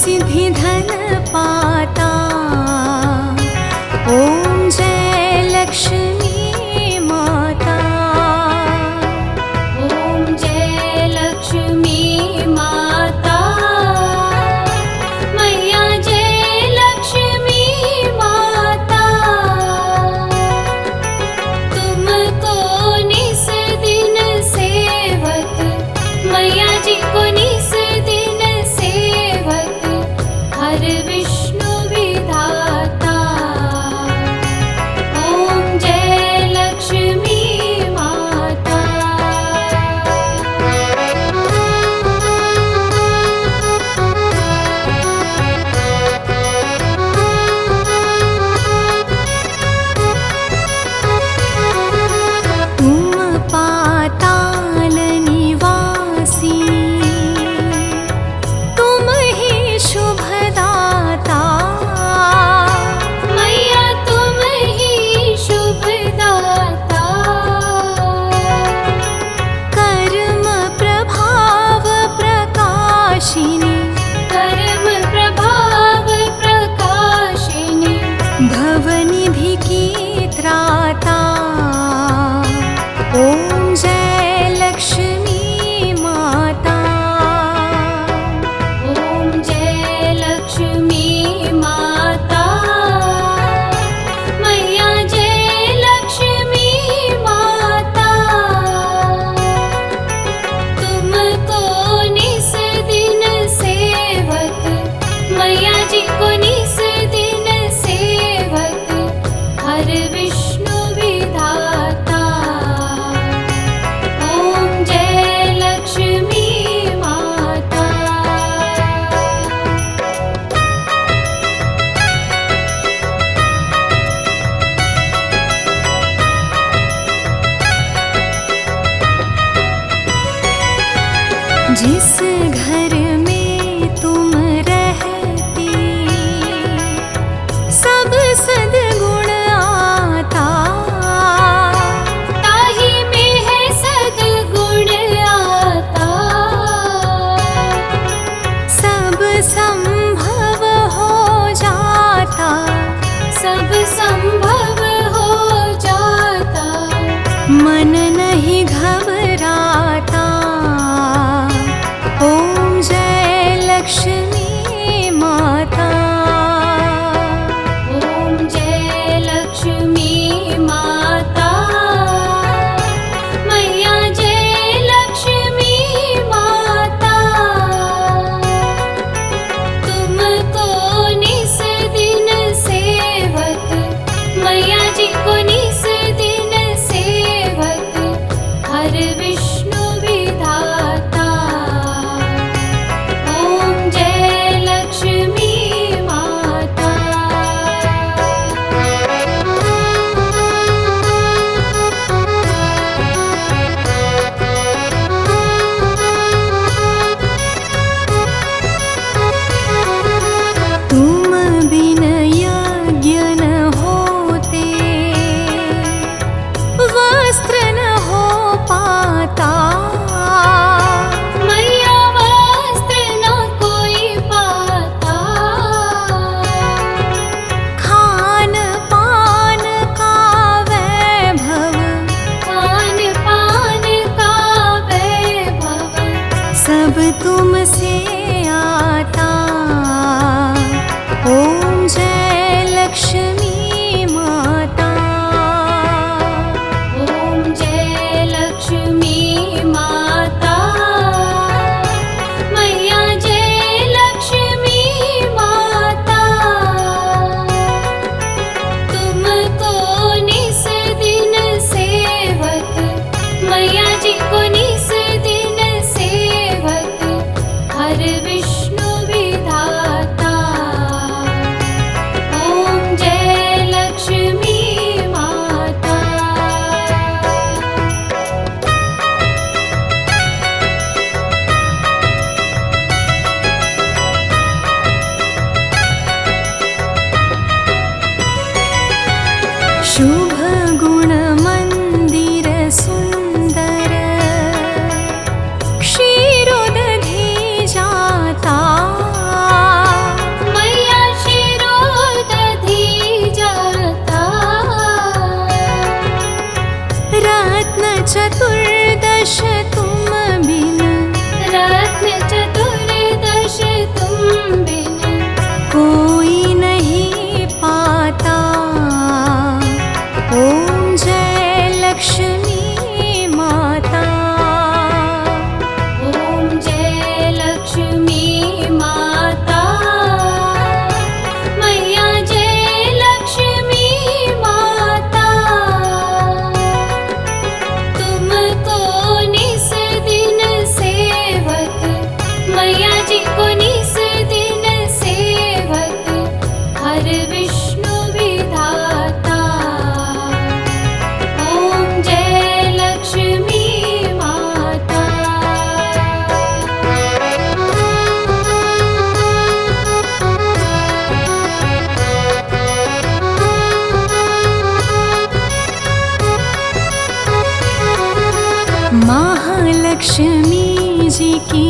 सिद्धि धन पाता। ओम जय लक्ष्मी माता। ओम जय लक्ष्मी माता। मैया जय लक्ष्मी माता। तुमको निस दिन सेवक, मैया जी को निस दिन सेवक, हर विष्णु विधाता। ओम जय लक्ष्मी माता। तुम पाताल निवासी, तुम ही शुभदाता। मैया तुम ही शुभदाता। कर्म प्रभाव प्रकाशिनी, कर्म प्रभाव प्रकाशिनी, भवनिधि की त्राता। ओम जय लक्ष्मी माता। ओम जय लक्ष्मी माता। मैया जय लक्ष्मी माता। तुमको निस दिन सेवक, मैया जी को निस दिन सेवक, हर विष्णु विधाता। ओम जय लक्ष्मी माता। जिस घर में तुम रहती, सब सद्गुण आता। ताही में है सद्गुण आता। सब संभव हो जाता। सब संभव हो जाता। मन नहीं घबराता। ओम जय लक्ष्मी माता। ओम जय लक्ष्मी माता। मैया जय लक्ष्मी माता। तुमको निस दिन सेवक, मैया जी को निस दिन सेवक, हर रत्न चतुर्दश तुम बिन रत्न चतुर्दश तुम बिन कोई नहीं पाता। ओम जय लक्ष्मी माता। ओम जय लक्ष्मी माता। मैया जय लक्ष्मी माता। तुमको निस दिन सेवत, मैया जी को निस दिन सेवत, हर विष्णु विधाता। ओम जय लक्ष्मी माता। महालक्ष्मी जी की